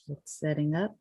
It's setting up.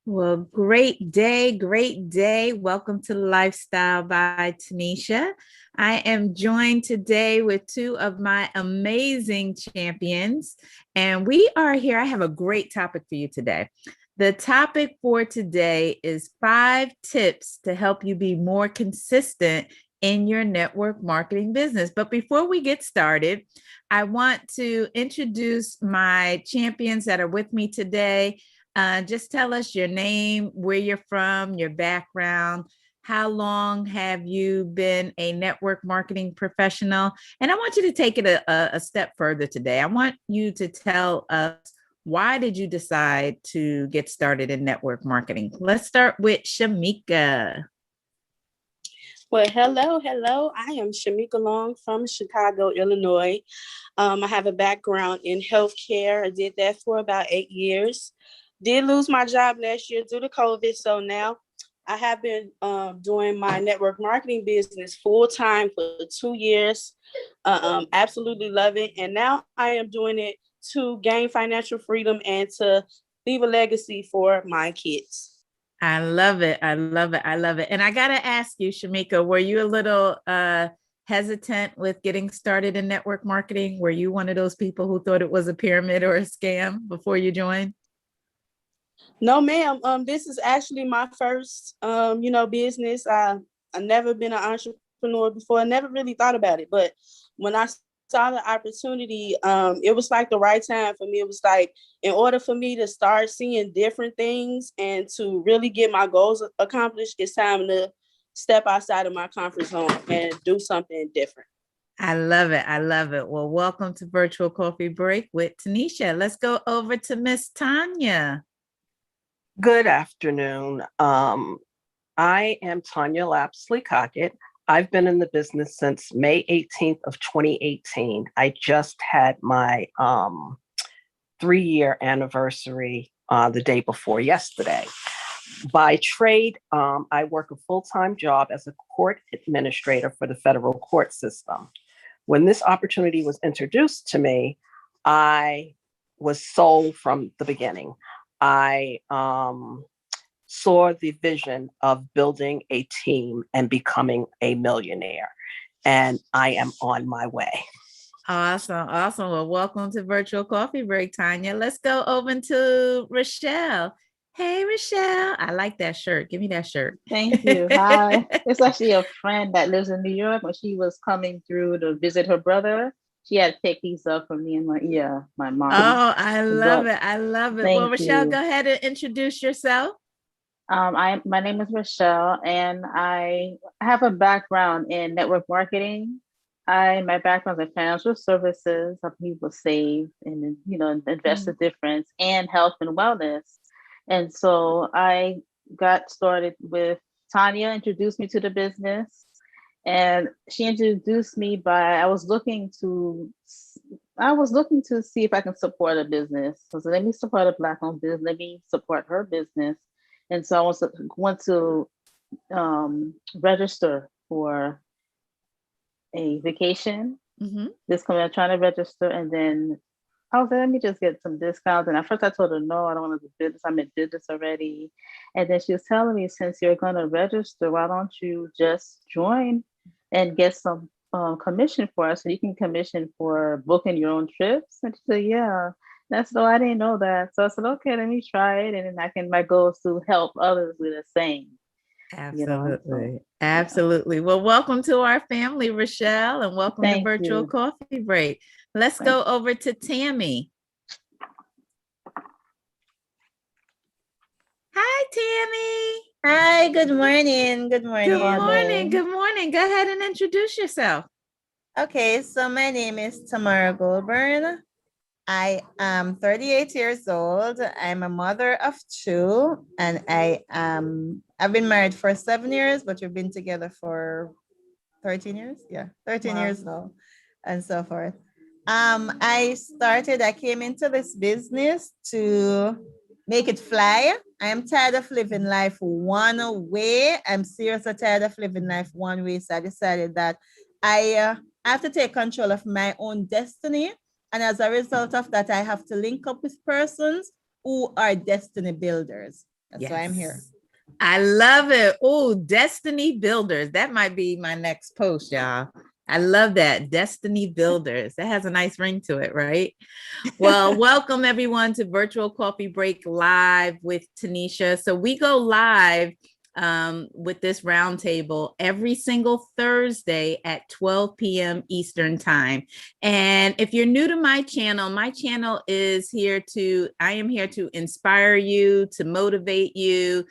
Well, great day, great day. Welcome to Lifestyle by Tanisha. I am joined today with two of my amazing champions, and we are here. I have a great topic for you today. The topic for today is 5 tips to help you be more consistent in your network marketing business. But before we get started, I want to introduce my champions that are with me today. Just tell us your name, where you're from, your background. How long have you been a network marketing professional? And I want you to take it a step further today. I want you to tell us, why did you decide to get started in network marketing? Let's start with Shamika. Well, hello. I am Shamika Long from Chicago, Illinois. I have a background in healthcare. I did that for about 8 years. Did lose my job last year due to COVID. So now I have been doing my network marketing business full time for 2 years. Absolutely love it. And now I am doing it to gain financial freedom and to leave a legacy for my kids. I love it. I love it. I love it. And I got to ask you, Shamika, were you a little hesitant with getting started in network marketing? Were you one of those people who thought it was a pyramid or a scam before you joined? No, ma'am. This is actually my first, business. I've never been an entrepreneur before. I never really thought about it, but when I saw the opportunity, it was like the right time for me. It was like, in order for me to start seeing different things and to really get my goals accomplished, it's time to step outside of my comfort zone and do something different. I love it. I love it. Well, welcome to Virtual Coffee Break with Tanisha. Let's go over to Miss Tanya. Good afternoon. I am Tanya Lapsley Cockett. I've been in the business since May 18th of 2018. I just had my 3-year anniversary the day before yesterday. By trade, I work a full-time job as a court administrator for the federal court system. When this opportunity was introduced to me, I was sold from the beginning. I saw the vision of building a team and becoming a millionaire, and I am on my way. Awesome. Awesome. Well, welcome to Virtual Coffee Break, Tanya. Let's go over to Rochelle. Hey, Rochelle. I like that shirt. Give me that shirt. Thank you. Hi. It's actually a friend that lives in New York. When she was coming through to visit her brother, she had picked these up for me and my mom. Oh, I love it. I love it. Well, Rochelle, go ahead and introduce yourself. My name is Rochelle, and I have a background in network marketing. My background is in financial services, helping people save and invest the difference, and health and wellness. And so I got started with Tanya, introduced me to the business, and she introduced me by I was looking to see if I can support a business. So let me support a Black-owned business. Let me support her business. And so I want to register for a vacation. This coming, I'm trying to register, and then I was like, let me just get some discounts. And at first I told her, no, I don't want to do business. I'm in business already. And then she was telling me, since you're going to register, why don't you just join and get some commission for us? So you can commission for booking your own trips. And she said, yeah. That's no, I didn't know that. So I said, okay, let me try it. And then my goal is to help others with the same. Absolutely. Absolutely. Well, welcome to our family, Rochelle, and welcome to Virtual Coffee Break. Let's go over to Tammy. Hi, Tammy. Hi, good morning. Good morning. Good morning. Good morning. Go ahead and introduce yourself. Okay, so my name is Tamara Goldburn. I am 38 years old. I'm a mother of 2, and I am I've been married for 7 years, but we've been together for 13 years. Yeah, 13 Wow. years now, and so forth. I came into this business to make it fly. I am tired of living life one way. I'm seriously tired of living life one way. So I decided that I have to take control of my own destiny. And as a result of that, I have to link up with persons who are destiny builders. That's why I'm here. I love it. Oh, destiny builders. That might be my next post, y'all. I love that. Destiny builders. That has a nice ring to it, right? Well, welcome everyone to Virtual Coffee Break Live with Tanisha. So we go live with this roundtable every single Thursday at 12 p.m. Eastern time. And if you're new to my channel is I am here to inspire you, to motivate you,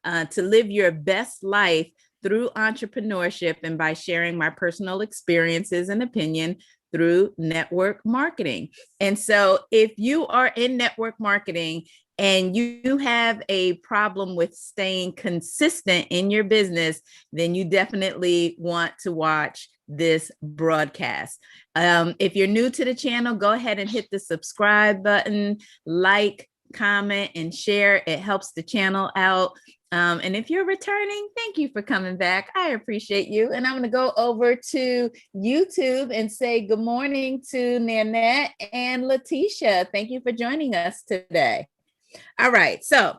to live your best life through entrepreneurship and by sharing my personal experiences and opinion through network marketing. And so if you are in network marketing and you have a problem with staying consistent in your business, then you definitely want to watch this broadcast. If you're new to the channel, go ahead and hit the subscribe button, like, comment, and share. It helps the channel out. And if you're returning, thank you for coming back. I appreciate you. And I'm going to go over to YouTube and say good morning to Nanette and Letitia. Thank you for joining us today. All right. So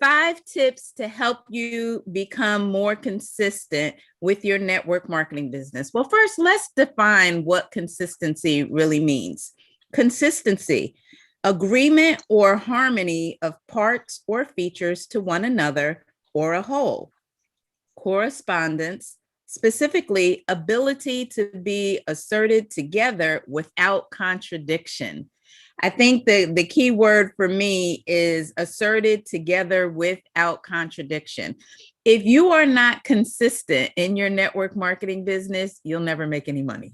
5 tips to help you become more consistent with your network marketing business. Well, first, let's define what consistency really means. Consistency: agreement or harmony of parts or features to one another or a whole. Correspondence, specifically ability to be asserted together without contradiction. I think the key word for me is asserted together without contradiction. If you are not consistent in your network marketing business, you'll never make any money.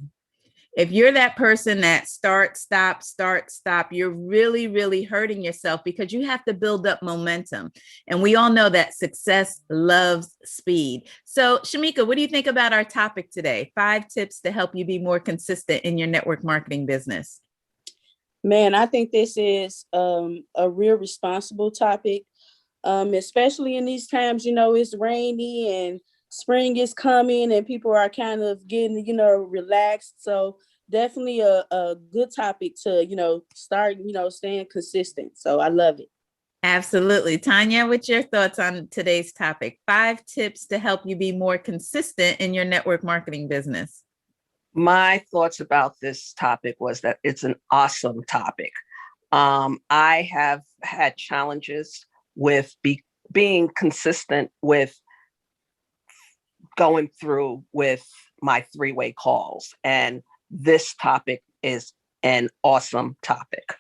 If you're that person that start, stop, you're really, really hurting yourself because you have to build up momentum. And we all know that success loves speed. So, Shamika, what do you think about our topic today? 5 tips to help you be more consistent in your network marketing business. Man, I think this is a real responsible topic, especially in these times. It's rainy and spring is coming and people are kind of getting, relaxed. So definitely a good topic to, start, staying consistent. So I love it. Absolutely. Tanya, what's your thoughts on today's topic? 5 tips to help you be more consistent in your network marketing business. My thoughts about this topic was that it's an awesome topic. I have had challenges with being consistent with going through with my 3-way calls. And this topic is an awesome topic.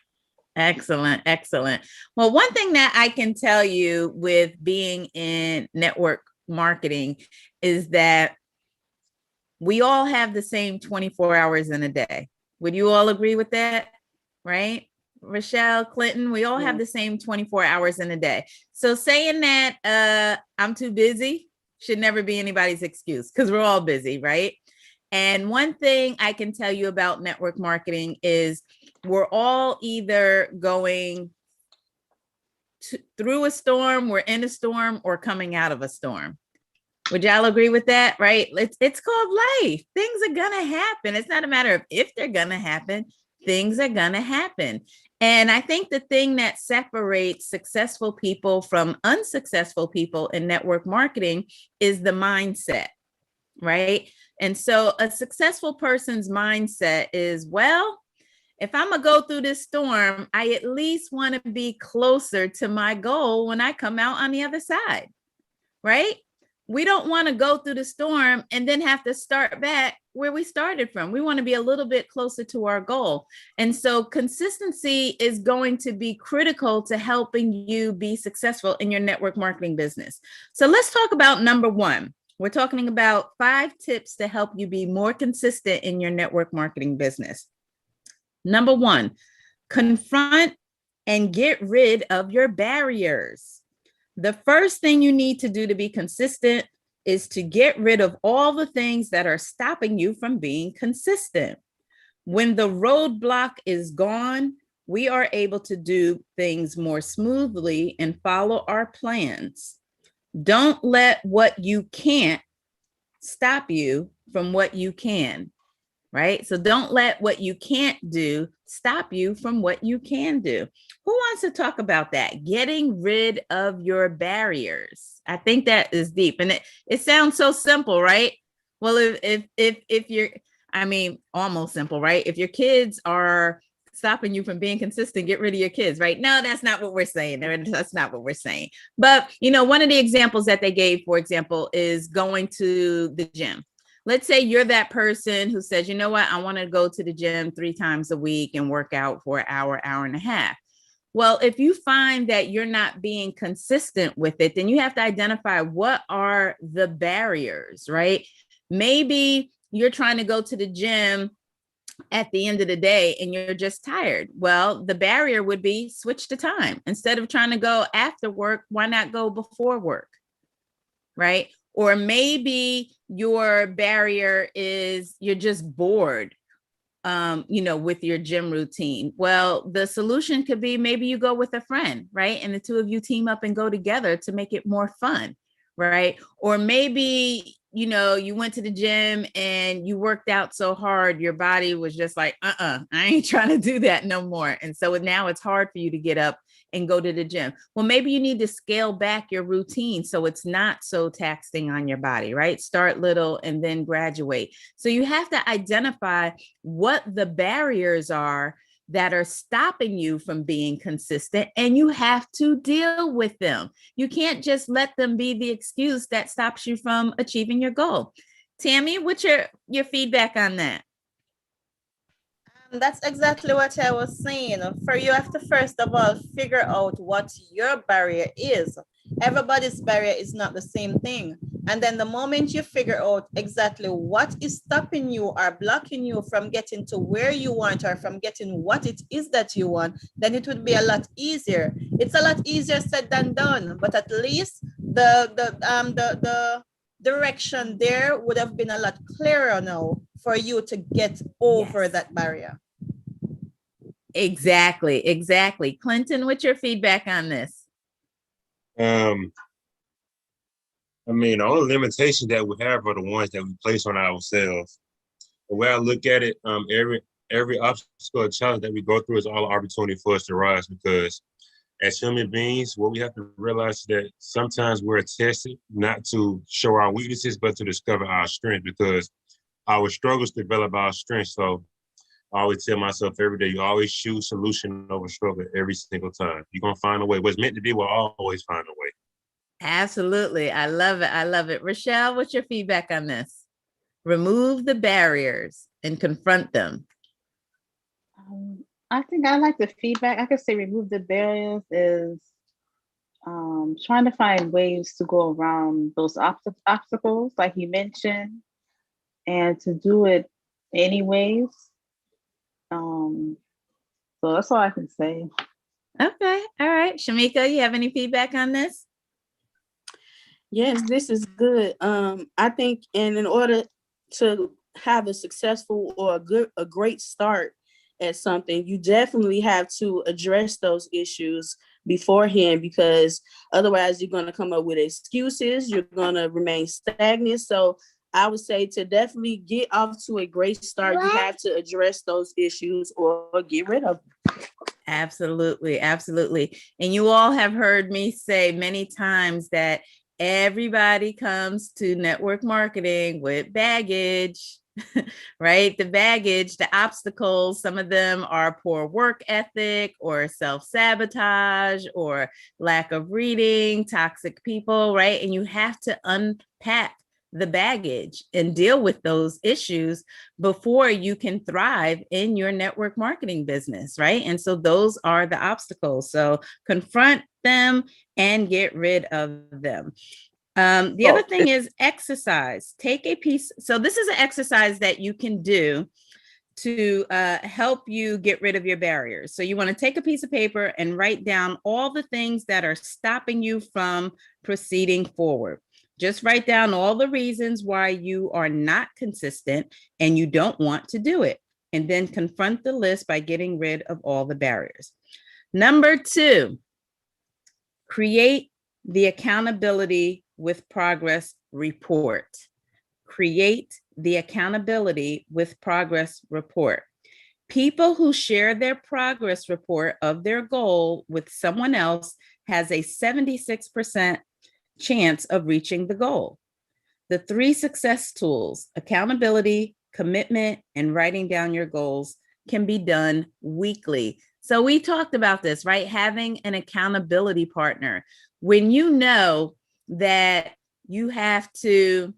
Excellent. Excellent. Well, one thing that I can tell you with being in network marketing is that we all have the same 24 hours in a day. Would you all agree with that? Right? Rochelle, Clinton, we all have the same 24 hours in a day. So saying that I'm too busy should never be anybody's excuse because we're all busy, right? And one thing I can tell you about network marketing is we're all either going through a storm, we're in a storm, or coming out of a storm. Would y'all agree with that, right? It's called life. Things are going to happen. It's not a matter of if they're going to happen. Things are going to happen. And I think the thing that separates successful people from unsuccessful people in network marketing is the mindset, right? And so a successful person's mindset is, well, if I'm going to go through this storm, I at least want to be closer to my goal when I come out on the other side, right? We don't want to go through the storm and then have to start back where we started from. We want to be a little bit closer to our goal. And so consistency is going to be critical to helping you be successful in your network marketing business. So let's talk about number 1. We're talking about 5 tips to help you be more consistent in your network marketing business. Number 1, confront and get rid of your barriers. The first thing you need to do to be consistent is to get rid of all the things that are stopping you from being consistent. When the roadblock is gone, we are able to do things more smoothly and follow our plans. Don't let what you can't stop you from what you can, right? So don't let what you can't do stop you from what you can do. Who wants to talk about that? Getting rid of your barriers. I think that is deep, and it sounds so simple, right? Well, if you're, I mean, almost simple, right? If your kids are stopping you from being consistent, get rid of your kids, right? No, that's not what we're saying. That's not what we're saying. But, one of the examples that they gave, for example, is going to the gym. Let's say you're that person who says, you know what, I want to go to the gym 3 times a week and work out for an hour, hour and a half. Well, if you find that you're not being consistent with it, then you have to identify what are the barriers, right? Maybe you're trying to go to the gym at the end of the day and you're just tired. Well, the barrier would be switch the time. Instead of trying to go after work, why not go before work, right? Or maybe your barrier is you're just bored, with your gym routine. Well, the solution could be maybe you go with a friend, right? And the two of you team up and go together to make it more fun, right? Or maybe, you went to the gym and you worked out so hard, your body was just like, I ain't trying to do that no more. And so now it's hard for you to get up and go to the gym. Well, maybe you need to scale back your routine so it's not so taxing on your body, right? Start little and then graduate. So you have to identify what the barriers are that are stopping you from being consistent, and you have to deal with them. You can't just let them be the excuse that stops you from achieving your goal. Tammy, what's your feedback on that? That's exactly what I was saying. For you have to first of all figure out what your barrier is. Everybody's barrier is not the same thing. And then the moment you figure out exactly what is stopping you or blocking you from getting to where you want or from getting what it is that you want, then it would be a lot easier. It's a lot easier said than done, but at least the direction there would have been a lot clearer now for you to get over that barrier. Exactly. Clinton, what's your feedback on this? The only limitations that we have are the ones that we place on ourselves. The way I look at it, every obstacle or challenge that we go through is all an opportunity for us to rise, because as human beings, what we have to realize is that sometimes we're tested not to show our weaknesses, but to discover our strength, because our struggles develop our strength. So I always tell myself every day, you always choose solution over struggle every single time. You're going to find a way. What's meant to be will always find a way. Absolutely. I love it. Rochelle, what's your feedback on this? Remove the barriers and confront them. I think I like the feedback. I could say remove the barriers is trying to find ways to go around those obstacles, like you mentioned, and to do it anyways. So that's all I can say. Okay. All right. Shamika, you have any feedback on this? Yes, this is good. I think, and in order to have a successful or a great start at something, you definitely have to address those issues beforehand, because otherwise you're going to come up with excuses. You're going to remain stagnant. So I would say to definitely get off to a great start, you have to address those issues or get rid of them. Absolutely. And you all have heard me say many times that everybody comes to network marketing with baggage, right? The baggage, the obstacles, some of them are poor work ethic or self-sabotage or lack of reading, toxic people, right? And you have to unpack the baggage and deal with those issues before you can thrive in your network marketing business, right? And so those are the obstacles. So confront them and get rid of them. The other thing is exercise. Take a piece. So this is an exercise that you can do to help you get rid of your barriers. So you want to take a piece of paper and write down all the things that are stopping you from proceeding forward. Just write down all the reasons why you are not consistent and you don't want to do it. And then confront the list by getting rid of all the barriers. Number 2, create the accountability with progress report. Create the accountability with progress report. People who share their progress report of their goal with someone else has a 76% chance of reaching the goal. The 3 success tools, accountability, commitment, and writing down your goals, can be done weekly. So we talked about this, right? Having an accountability partner. When you know that you have to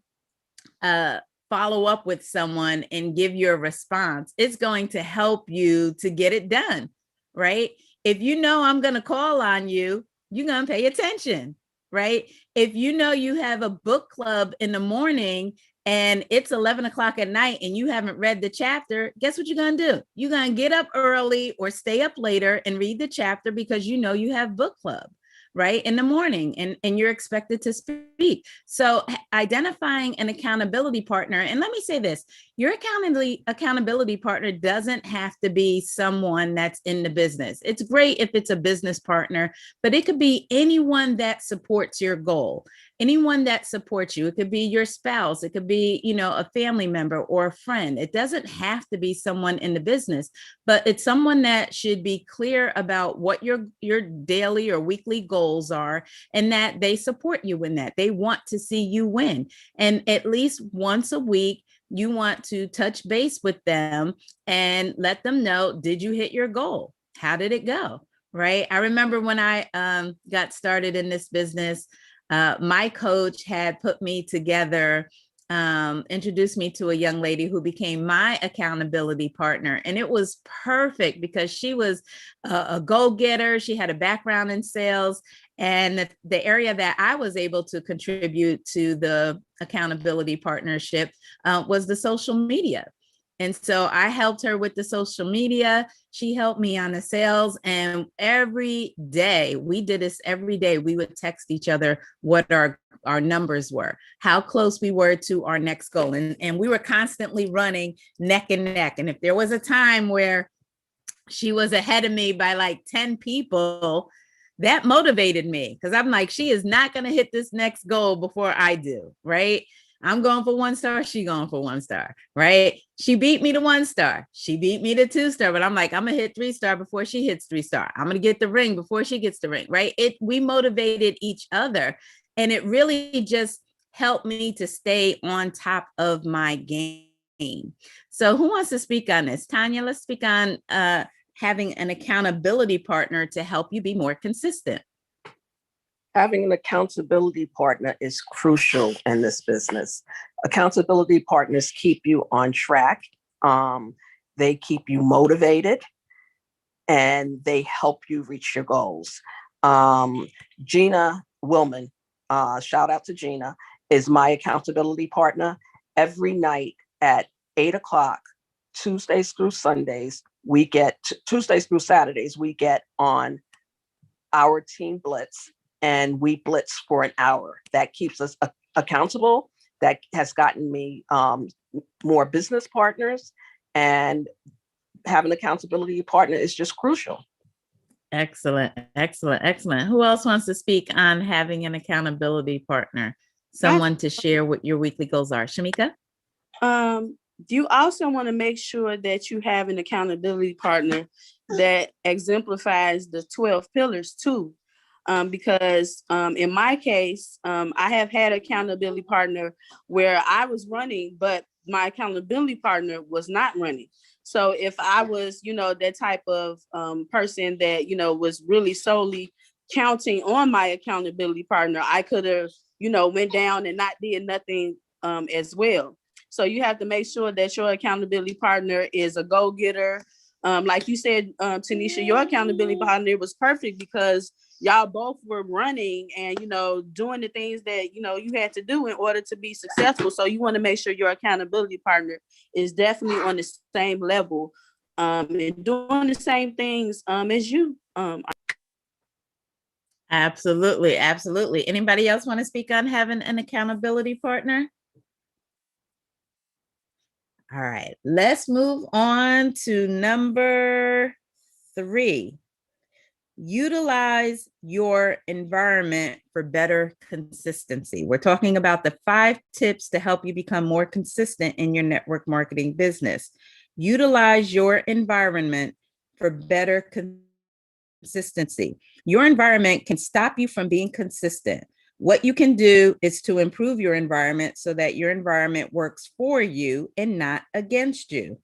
follow up with someone and give your response, it's going to help you to get it done, right? If you know I'm going to call on you, you're going to pay attention, right? If you know you have a book club in the morning and it's 11 o'clock at night and you haven't read the chapter, guess what you're going to do? You're going to get up early or stay up later and read the chapter because you know you have book club, right, in the morning, and you're expected to speak. So identifying an accountability partner, and let me say this, your accountability partner doesn't have to be someone that's in the business. It's great if it's a business partner, but it could be anyone that supports your goal, anyone that supports you. It could be your spouse, it could be, a family member or a friend. It doesn't have to be someone in the business, but it's someone that should be clear about what your daily or weekly goals are, and that they support you in that. They want to see you win. And at least once a week, you want to touch base with them and let them know, did you hit your goal? How did it go? Right? I remember when I got started in this business, my coach had put me together, introduced me to a young lady who became my accountability partner. And it was perfect because she was a go-getter. She had a background in sales. And the area that I was able to contribute to the accountability partnership was the social media. And so I helped her with the social media. She helped me on the sales. And every day, we did this every day, we would text each other what our numbers were, how close we were to our next goal. And we were constantly running neck and neck. And if there was a time where she was ahead of me by like 10 people, that motivated me, because I'm like, she is not going to hit this next goal before I do, right? I'm going for 1 star. She going for 1 star, right? She beat me to 1 star. She beat me to 2 star, but I'm like, I'm going to hit 3 star before she hits 3 star. I'm going to get the ring before she gets the ring, right? We motivated each other, and it really just helped me to stay on top of my game. So who wants to speak on this? Tanya, let's speak on having an accountability partner to help you be more consistent. Having an accountability partner is crucial in this business. Accountability partners keep you on track. They keep you motivated, and they help you reach your goals. Gina Willman, shout out to Gina, is my accountability partner. Every night at 8 o'clock, Tuesdays through Saturdays, we get on our team blitz, and we blitz for an hour. That keeps us accountable. That has gotten me more business partners, and having an accountability partner is just crucial. Excellent, excellent, excellent. Who else wants to speak on having an accountability partner? Someone to share what your weekly goals are. Shamika? You also want to make sure that you have an accountability partner that exemplifies the 12 pillars too. Because in my case, I have had an accountability partner where I was running, but my accountability partner was not running. So if I was, that type of person that, was really solely counting on my accountability partner, I could have, went down and not did nothing as well. So you have to make sure that your accountability partner is a go-getter, Like you said, Tanisha, your accountability partner was perfect because y'all both were running and, doing the things that, you had to do in order to be successful. So you want to make sure your accountability partner is definitely on the same level and doing the same things as you. Absolutely. Absolutely. Anybody else want to speak on having an accountability partner? All right, let's move on to number 3. Utilize your environment for better consistency. We're talking about the 5 tips to help you become more consistent in your network marketing business. Utilize your environment for better consistency. Your environment can stop you from being consistent. What you can do is to improve your environment so that your environment works for you and not against you.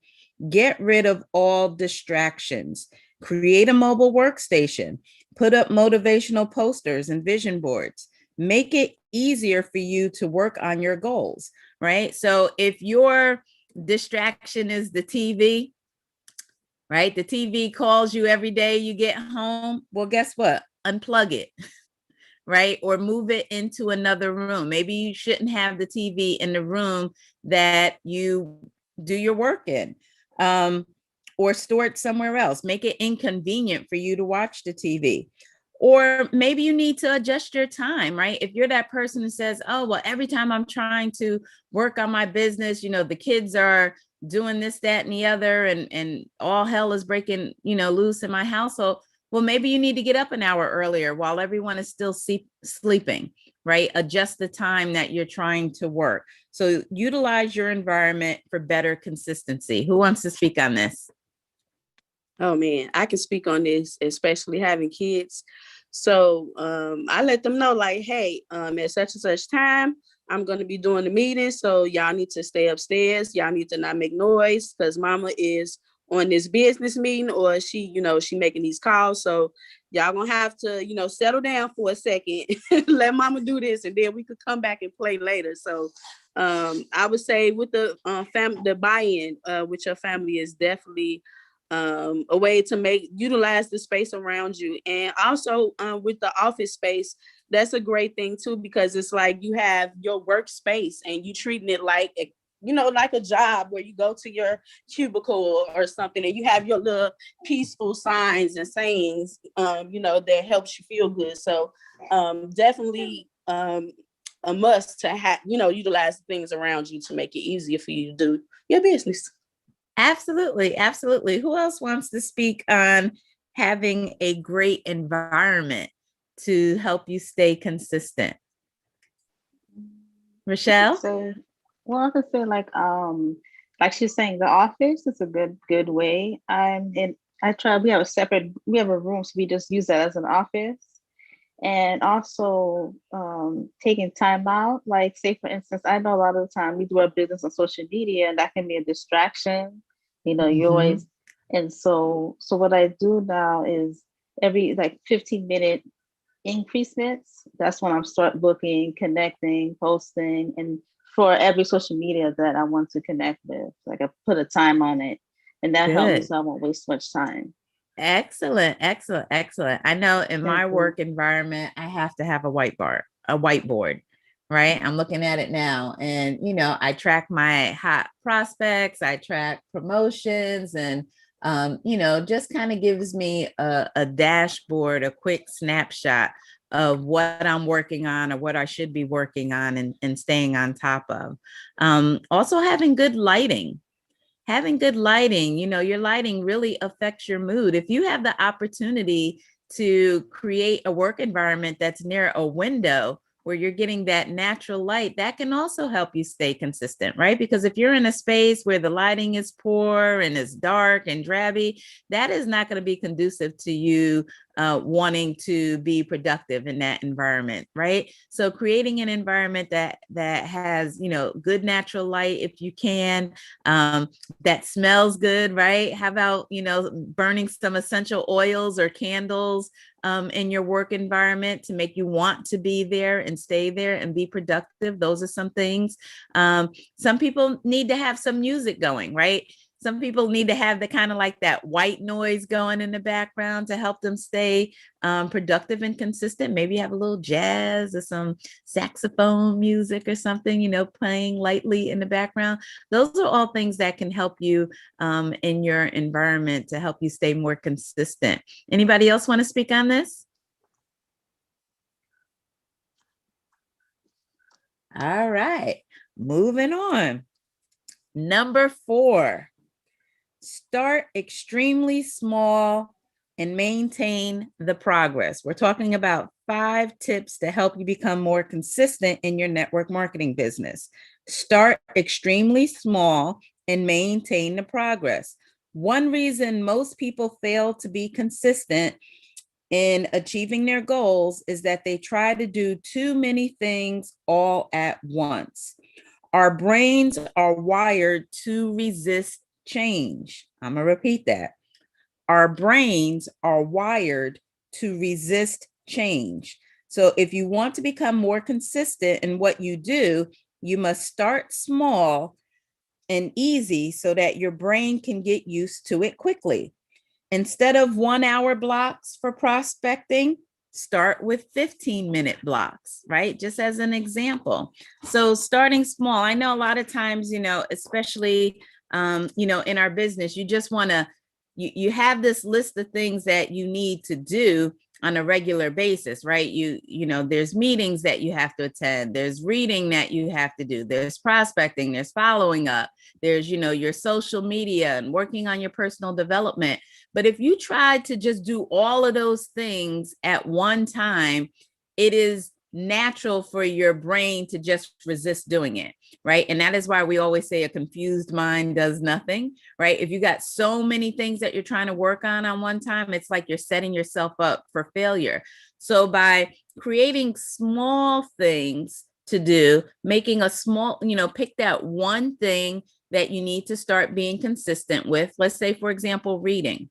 Get rid of all distractions. Create a mobile workstation. Put up motivational posters and vision boards. Make it easier for you to work on your goals, right? So if your distraction is the TV, right? The TV calls you every day you get home. Well, guess what? Unplug it. Right? Or move it into another room. Maybe you shouldn't have the TV in the room that you do your work in, or store it somewhere else. Make it inconvenient for you to watch the TV. Or maybe you need to adjust your time, right? If you're that person who says, oh, well, every time I'm trying to work on my business, the kids are doing this, that, and the other, and all hell is breaking, loose in my household. Well, maybe you need to get up an hour earlier while everyone is still sleeping, right? Adjust the time that you're trying to work. So utilize your environment for better consistency. Who wants to speak on this? Oh man, I can speak on this, especially having kids. So I let them know like, hey, at such and such time, I'm going to be doing the meeting. So y'all need to stay upstairs. Y'all need to not make noise because mama is on this business meeting or she making these calls. So y'all gonna have to, settle down for a second, let mama do this, and then we could come back and play later. So I would say with the the buy-in with your family is definitely a way to utilize the space around you. And also with the office space, that's a great thing too, because it's like you have your workspace and you treating it like like a job where you go to your cubicle or something and you have your little peaceful signs and sayings, that helps you feel good. So definitely a must to have, utilize things around you to make it easier for you to do your business. Absolutely. Absolutely. Who else wants to speak on having a great environment to help you stay consistent? Rochelle? I could say like she's saying, the office is a good way. We have a room, so we just use that as an office. And also taking time out, like say for instance, I know a lot of the time we do our business on social media and that can be a distraction, you always, and so what I do now is every like 15-minute increments, that's when I'm start booking, connecting, posting, and for every social media that I want to connect with, like I put a time on it, and that helps me so I won't waste much time. Excellent. I know in my work environment, I have to have a whiteboard, right? I'm looking at it now and, I track my hot prospects, I track promotions and, just kind of gives me a dashboard, a quick snapshot of what I'm working on or what I should be working on and staying on top of. Also having good lighting. Your lighting really affects your mood. If you have the opportunity to create a work environment that's near a window where you're getting that natural light, that can also help you stay consistent, right? Because if you're in a space where the lighting is poor and it's dark and drabby, that is not going to be conducive to you wanting to be productive in that environment, right? So creating an environment that has, good natural light if you can, that smells good, right? How about, burning some essential oils or candles in your work environment to make you want to be there and stay there and be productive. Those are some things. Some people need to have some music going, right? Some people need to have the kind of like that white noise going in the background to help them stay productive and consistent. Maybe have a little jazz or some saxophone music or something, playing lightly in the background. Those are all things that can help you in your environment to help you stay more consistent. Anybody else want to speak on this? All right, moving on. Number 4, start extremely small and maintain the progress. We're talking about 5 tips to help you become more consistent in your network marketing business. Start extremely small and maintain the progress. One reason most people fail to be consistent in achieving their goals is that they try to do too many things all at once. Our brains are wired to resist change. I'm going to repeat that. Our brains are wired to resist change. So if you want to become more consistent in what you do, you must start small and easy so that your brain can get used to it quickly. Instead of 1-hour blocks for prospecting, start with 15-minute blocks, right? Just as an example. So starting small, I know a lot of times, especially, in our business, you just want to, you have this list of things that you need to do on a regular basis, right? There's meetings that you have to attend. There's reading that you have to do. There's prospecting, there's following up. There's, your social media and working on your personal development. But if you try to just do all of those things at one time, it is natural for your brain to just resist doing it, right? And that is why we always say a confused mind does nothing, right? If you got so many things that you're trying to work on one time, it's like you're setting yourself up for failure. So by creating small things to do, making a small, pick that one thing that you need to start being consistent with. Let's say, for example, reading.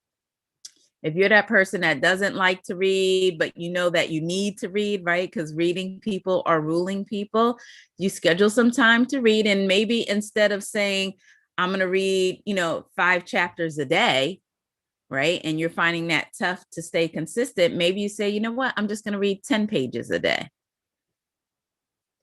If you're that person that doesn't like to read, but you know that you need to read, right? Because reading people are ruling people, you schedule some time to read. And maybe instead of saying, I'm going to read, 5 chapters a day, right? And you're finding that tough to stay consistent. Maybe you say, you know what? I'm just going to read 10 pages a day.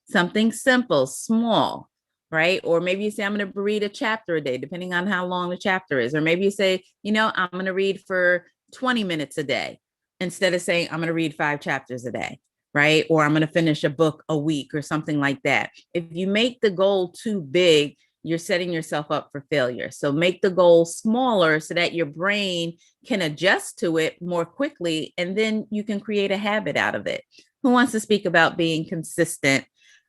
Something simple, small, right? Or maybe you say, I'm going to read a chapter a day, depending on how long the chapter is. Or maybe you say, I'm going to read for 20 minutes a day, instead of saying, I'm going to read 5 chapters a day, right? Or I'm going to finish a book a week or something like that. If you make the goal too big, you're setting yourself up for failure. So make the goal smaller so that your brain can adjust to it more quickly, and then you can create a habit out of it. Who wants to speak about being consistent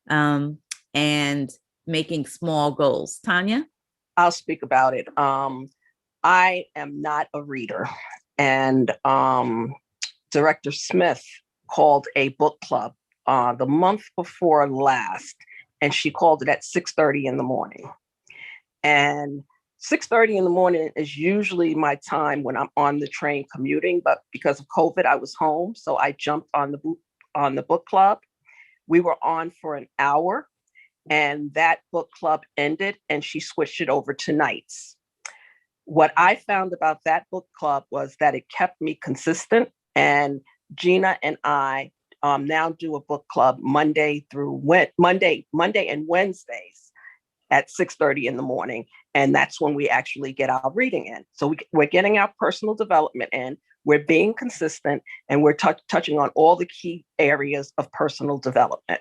and making small goals? Tanya? I'll speak about it. I am not a reader. And Director Smith called a book club the month before last, and she called it at 6:30 in the morning. And 6:30 in the morning is usually my time when I'm on the train commuting, but because of COVID, I was home, so I jumped on the book club. We were on for an hour, and that book club ended, and she switched it over to nights. What I found about that book club was that it kept me consistent. And Gina and I now do a book club Monday and Wednesdays at 6:30 in the morning. And that's when we actually get our reading in. So we're getting our personal development in, we're being consistent, and we're touching on all the key areas of personal development.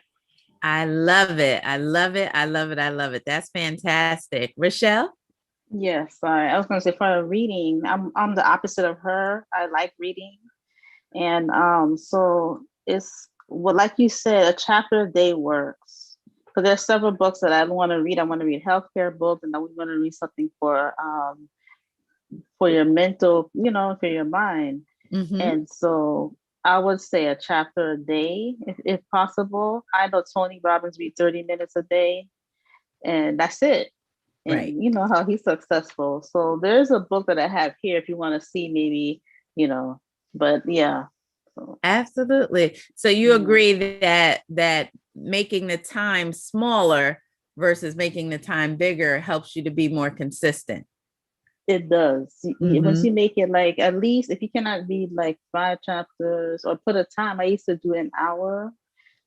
I love it. I love it. I love it. I love it. That's fantastic. Rochelle? Yes, I was going to say for reading, I'm the opposite of her. I like reading, and so it's like you said, a chapter a day works. But there's several books that I want to read. I want to read healthcare books, and I want to read something for your mental, for your mind. Mm-hmm. And so I would say a chapter a day, if possible. I know Tony Robbins reads 30 minutes a day, and that's it. And right. You know how he's successful. So there's a book that I have here if you want to see, maybe, but yeah. So. Absolutely. So you agree that making the time smaller versus making the time bigger helps you to be more consistent? It does. Once Mhm. you make it like, at least if you cannot read like 5 chapters or put a time, I used to do an hour,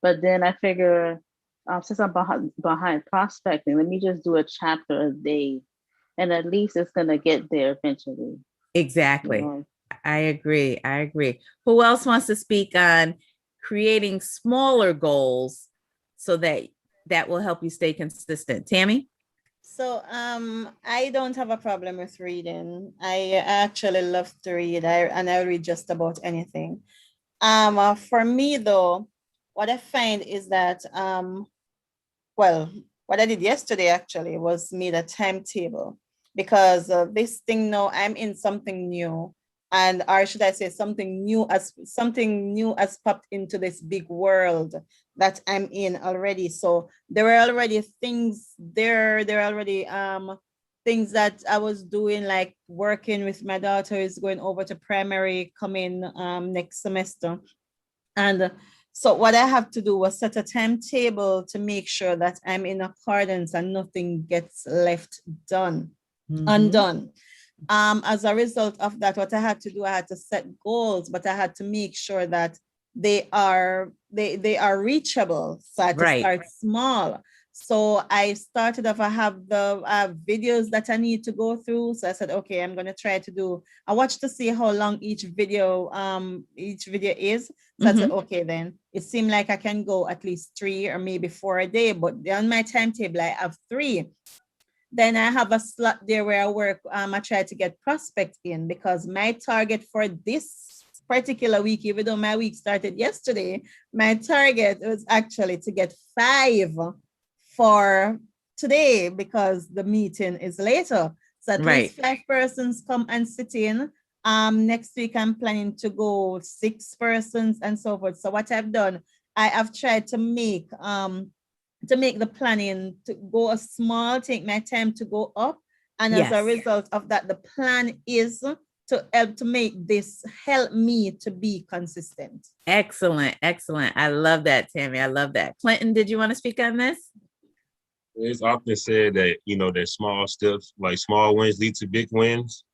but then I figure since I'm behind prospecting, let me just do a chapter a day, and at least it's gonna get there eventually. You Exactly. know, I agree. I agree. Who else wants to speak on creating smaller goals so that that will help you stay consistent? Tammy? So I don't have a problem with reading. I actually love to read. I read just about anything. For me though, what I find is that well, what I did yesterday actually was made a timetable because this thing now I'm in something new, and or should I say something new has popped into this big world that I'm in already. So there were already things there. There are already things that I was doing, like working with my daughter is going over to primary coming next semester. And so what I have to do was set a timetable to make sure that I'm in accordance and nothing gets left undone. As a result of that, what I had to do, I had to set goals, but I had to make sure that they are reachable. So I had to Right. start small. So I started off, I have the videos that I need to go through. So I said, okay, I'm gonna try to do, I watched to see how long each video is. So I said, okay, then it seemed like I can go at least 3 or maybe 4 a day, but on my timetable, I have 3. Then I have a slot there where I work. I try to get prospect in because my target for this particular week, even though my week started yesterday, my target was actually to get 5 for today because the meeting is later. So at Right. least 5 persons come and sit in. Next week I'm planning to go 6 persons and so forth. So what I've done, I have tried to make the planning to go small, take my time to go up. And as a Yes. result of that, the plan is to help to make this help me to be consistent. Excellent. Excellent. I love that, Tammy. I love that. Clinton, did you want to speak on this? It's often said that, that small steps, like small wins lead to big wins.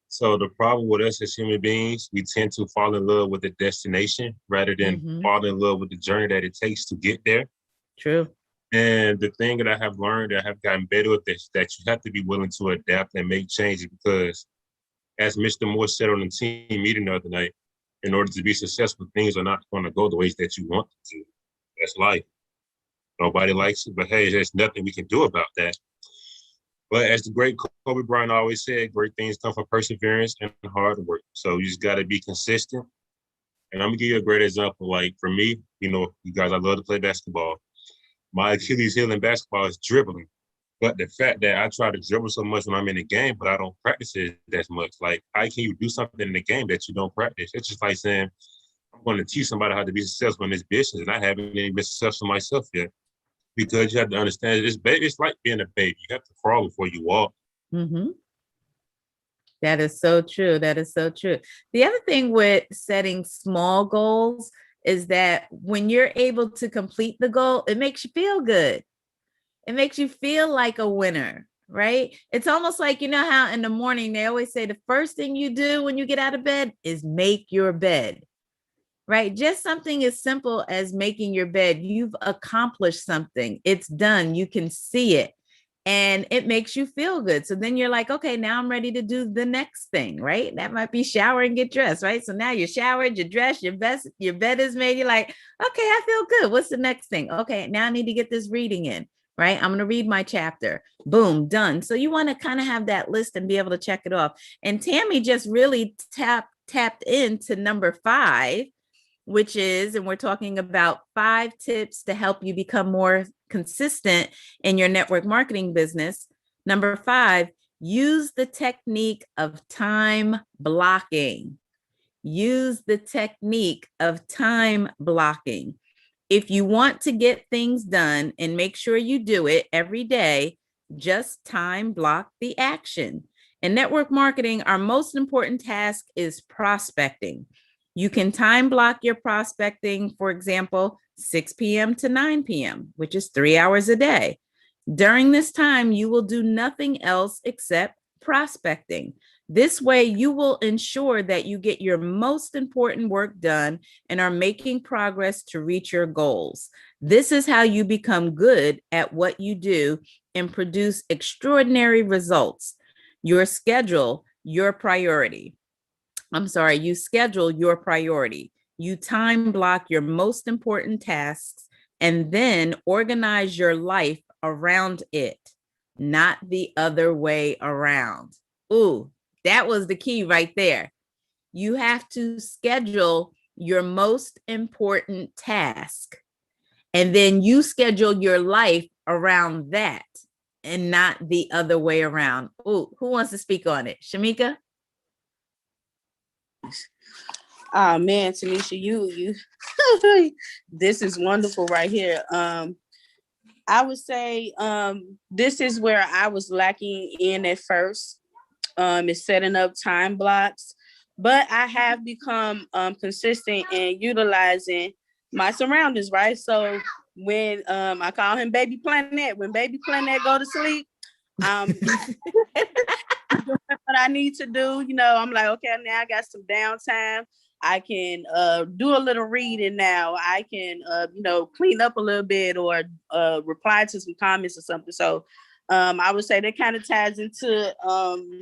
So the problem with us as human beings, we tend to fall in love with the destination rather than fall in love with the journey that it takes to get there. True. And the thing that I have learned, that I have gotten better with this, that you have to be willing to adapt and make changes because, as Mr. Moore said on the team meeting the other night, in order to be successful, things are not going to go the ways that you want them to. That's life. Nobody likes it, but hey, there's nothing we can do about that. But as the great Kobe Bryant always said, great things come from perseverance and hard work. So you just got to be consistent. And I'm going to give you a great example. Like for me, you guys, I love to play basketball. My Achilles heel in basketball is dribbling. But the fact that I try to dribble so much when I'm in the game, but I don't practice it as much. Like, how can you do something in the game that you don't practice? It's just like saying, I'm going to teach somebody how to be successful in this business, and I haven't even been successful myself yet. Because you have to understand this baby, it's like being a baby. You have to crawl before you walk. That is so true. That is so true. The other thing with setting small goals is that when you're able to complete the goal, it makes you feel good. It makes you feel like a winner, right? It's almost like, how in the morning they always say the first thing you do when you get out of bed is make your bed, right? Just something as simple as making your bed. You've accomplished something. It's done. You can see it. And it makes you feel good. So then you're like, okay, now I'm ready to do the next thing, right? That might be shower and get dressed, right? So now you're showered, you're dressed, your bed is made. You're like, okay, I feel good. What's the next thing? Okay, now I need to get this reading in, right? I'm going to read my chapter. Boom, done. So you want to kind of have that list and be able to check it off. And Tammy just really tapped into number 5, which is, and we're talking about 5 tips to help you become more consistent in your network marketing business. Number 5, use the technique of time blocking. Use the technique of time blocking. If you want to get things done and make sure you do it every day, just time block the action. In network marketing, our most important task is prospecting. You can time block your prospecting, for example, 6 p.m. to 9 p.m., which is 3 hours a day. During this time, you will do nothing else except prospecting. This way, you will ensure that you get your most important work done and are making progress to reach your goals. This is how you become good at what you do and produce extraordinary results. You schedule your priority. You schedule your priority. You time block your most important tasks and then organize your life around it, not the other way around. Ooh, that was the key right there. You have to schedule your most important task, and then you schedule your life around that and not the other way around. Ooh, who wants to speak on it? Shamika? Oh man, Tanisha, you this is wonderful right here. I would say this is where I was lacking in at first. Is setting up time blocks, but I have become consistent in utilizing my surroundings, right? So when I call him Baby Planet, when Baby Planet go to sleep, doing what I need to do, I'm like, okay, now I got some downtime. I can do a little reading now. I can, clean up a little bit or reply to some comments or something. So I would say that kind of ties into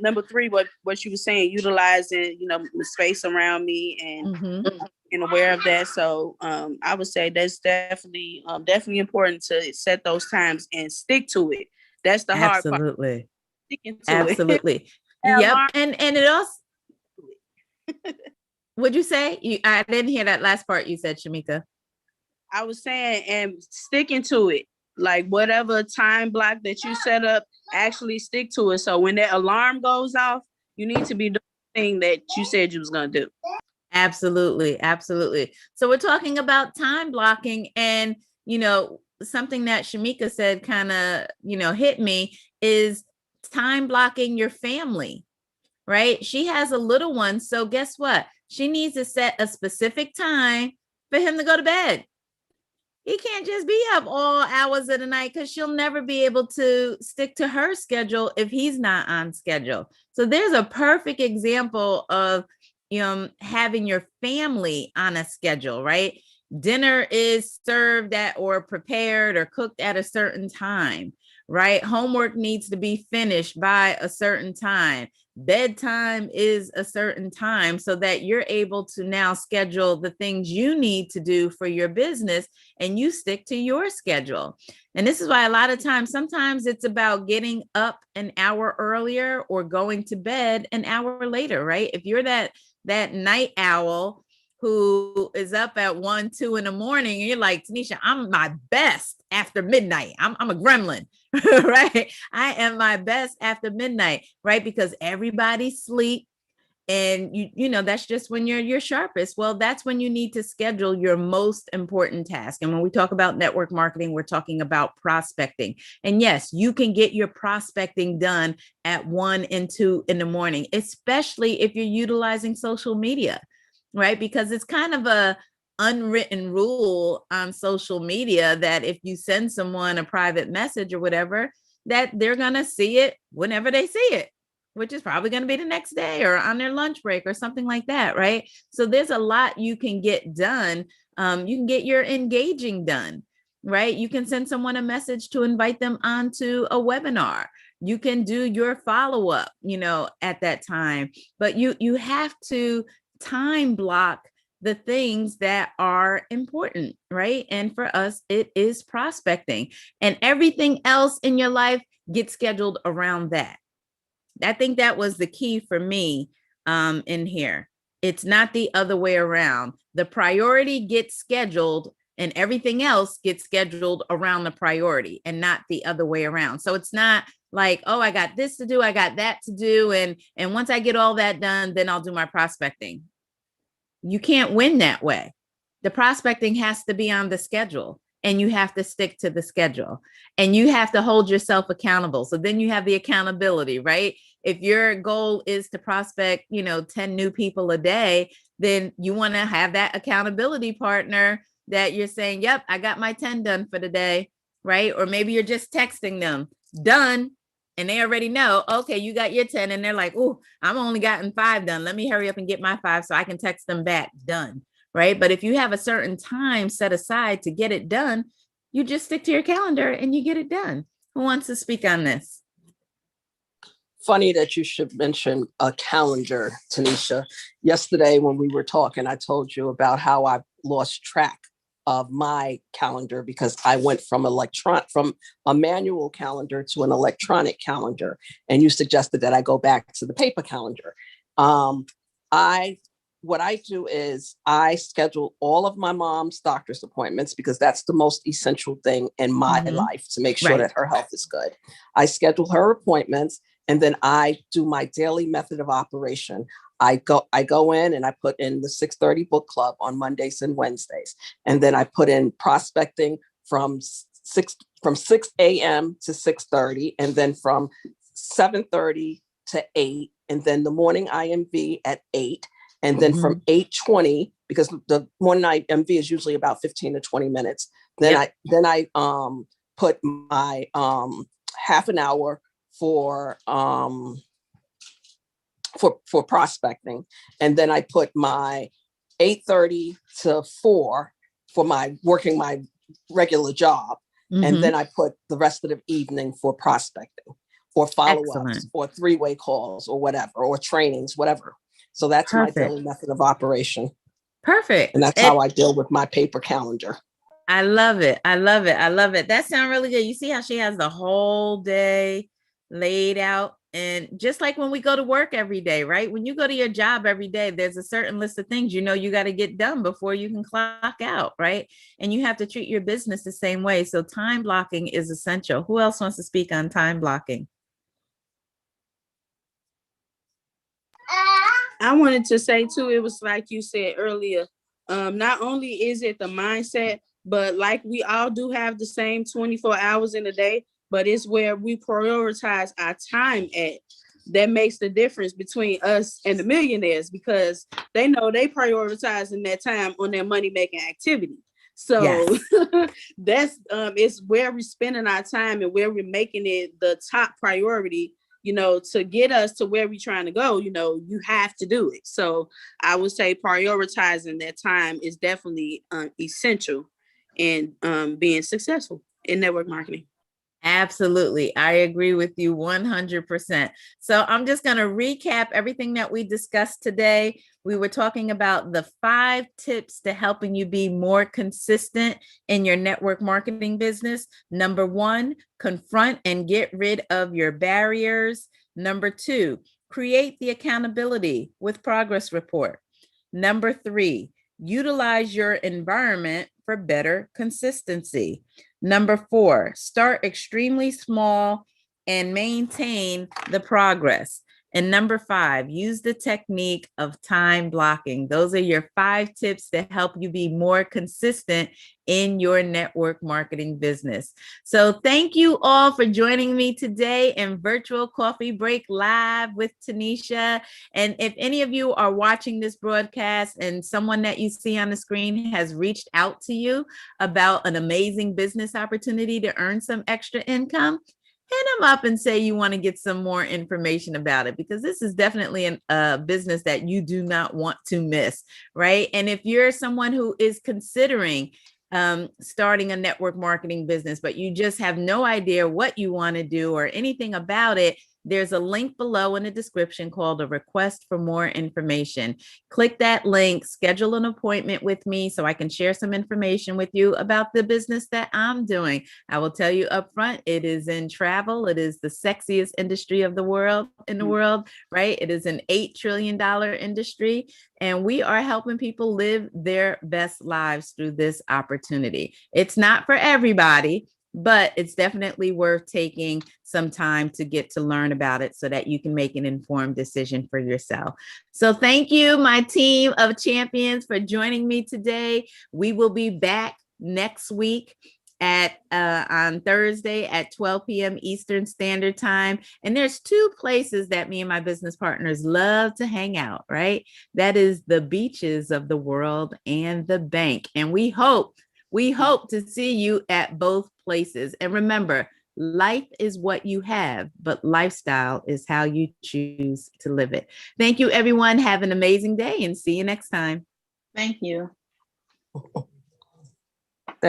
number 3, what you were saying, utilizing, the space around me and aware of that. So I would say that's definitely important to set those times and stick to it. That's the hard part. Absolutely. Sticking to Absolutely. it. Yep. And it also, what'd you say? I didn't hear that last part you said, Shamika. I was saying, and sticking to it. Like whatever time block that you set up, actually stick to it. So when that alarm goes off, you need to be doing the thing that you said you was going to do. Absolutely. Absolutely. So we're talking about time blocking, and, something that Shamika said kind of, hit me is time blocking your family, right? She has a little one. So guess what? She needs to set a specific time for him to go to bed. He can't just be up all hours of the night, because she'll never be able to stick to her schedule if he's not on schedule. So there's a perfect example of having your family on a schedule, right? Dinner is served at or prepared or cooked at a certain time, right? Homework needs to be finished by a certain time. Bedtime is a certain time, so that you're able to now schedule the things you need to do for your business, and you stick to your schedule. And this is why a lot of times, sometimes it's about getting up an hour earlier or going to bed an hour later, right? If you're that night owl who is up at 1, 2 in the morning, and you're like, Tanisha, I'm my best after midnight. I'm a gremlin, right? I am my best after midnight, right? Because everybody sleep, and that's just when you're sharpest. Well, that's when you need to schedule your most important task. And when we talk about network marketing, we're talking about prospecting. And yes, you can get your prospecting done at 1 and 2 in the morning, especially if you're utilizing social media, right? Because it's kind of a unwritten rule on social media that if you send someone a private message or whatever, that they're going to see it whenever they see it, which is probably going to be the next day or on their lunch break or something like that, right? So there's a lot you can get done. You can get your engaging done, right? You can send someone a message to invite them onto a webinar. You can do your follow-up, at that time, but you have to time block the things that are important, right? And for us, it is prospecting, and everything else in your life gets scheduled around that. I think that was the key for me in here. It's not the other way around. The priority gets scheduled and everything else gets scheduled around the priority, and not the other way around. So it's not like, oh, I got this to do, I got that to do. And once I get all that done, then I'll do my prospecting. You can't win that way. The prospecting has to be on the schedule, and you have to stick to the schedule, and you have to hold yourself accountable. So then you have the accountability, right? If your goal is to prospect, 10 new people a day, then you want to have that accountability partner that you're saying, yep, I got my 10 done for the day, right? Or maybe you're just texting them, done. and they already know, okay, you got your 10, and they're like, oh, I'm only gotten 5 done. Let me hurry up and get my 5 so I can text them back, done, right? But if you have a certain time set aside to get it done, you just stick to your calendar and you get it done. Who wants to speak on this? Funny that you should mention a calendar, Tanisha. Yesterday when we were talking, I told you about how I lost track of my calendar because I went from a manual calendar to an electronic calendar, and you suggested that I go back to the paper calendar. What I do is I schedule all of my mom's doctor's appointments because that's the most essential thing in my life to make sure that her health is good. I schedule her appointments, and then I do my daily method of operation. I go in and I put in the 6:30 book club on Mondays and Wednesdays. And then I put in prospecting from 6 a.m. to 6:30, and then from 7:30 to 8, and then the morning IMV at 8. And then from 8:20, because the morning IMV is usually about 15 to 20 minutes. Then I put my half an hour for prospecting, and then I put my 8:30 to 4 for my working my regular job, and then I put the rest of the evening for prospecting or follow-ups or 3-way calls or whatever, or trainings, whatever. So that's my daily method of operation. Perfect. And that's how I deal with my paper calendar. I love it. I love it. I love it. That sounds really good. You see how she has the whole day laid out. And just like when we go to work every day, right? When you go to your job every day, there's a certain list of things, you know, you got to get done before you can clock out, right? And you have to treat your business the same way. So time blocking is essential. Who else wants to speak on time blocking? I wanted to say too, it was like you said earlier, not only is it the mindset, but like we all do have the same 24 hours in a day, but it's where we prioritize our time at. That makes the difference between us and the millionaires, because they know they prioritizing that time on their money-making activity. So that's it's where we're spending our time and where we're making it the top priority, you know, to get us to where we're trying to go. You know, you have to do it. So I would say prioritizing that time is definitely essential in being successful in network marketing. Absolutely. I agree with you 100%. So I'm just going to recap everything that we discussed today. We were talking about the 5 tips to helping you be more consistent in your network marketing business. Number 1, confront and get rid of your barriers. Number 2, create the accountability with progress report. Number 3, utilize your environment for better consistency. Number 4, start extremely small and maintain the progress. And number 5, use the technique of time blocking. Those are your 5 tips to help you be more consistent in your network marketing business. So thank you all for joining me today in Virtual Coffee Break Live with Tanisha. And if any of you are watching this broadcast and someone that you see on the screen has reached out to you about an amazing business opportunity to earn some extra income, hit them up and say you want to get some more information about it, because this is definitely a business that you do not want to miss, right? And if you're someone who is considering starting a network marketing business, but you just have no idea what you want to do or anything about it, there's a link below in the description called a request for more information. Click that link, schedule an appointment with me so I can share some information with you about the business that I'm doing. I will tell you up front, it is in travel. It is the sexiest industry of the world, right? It is an $8 trillion industry, and we are helping people live their best lives through this opportunity. It's not for everybody, but it's definitely worth taking some time to get to learn about it so that you can make an informed decision for yourself. So thank you, my team of champions, for joining me today. We will be back next week on Thursday at 12 p.m. Eastern Standard Time. And there's 2 places that me and my business partners love to hang out, right? That is the beaches of the world and the bank. And we hope to see you at both places. And remember, Life is what you have, but lifestyle is how you choose to live it. Thank you, everyone. Have an amazing day and see you next time. Thank you.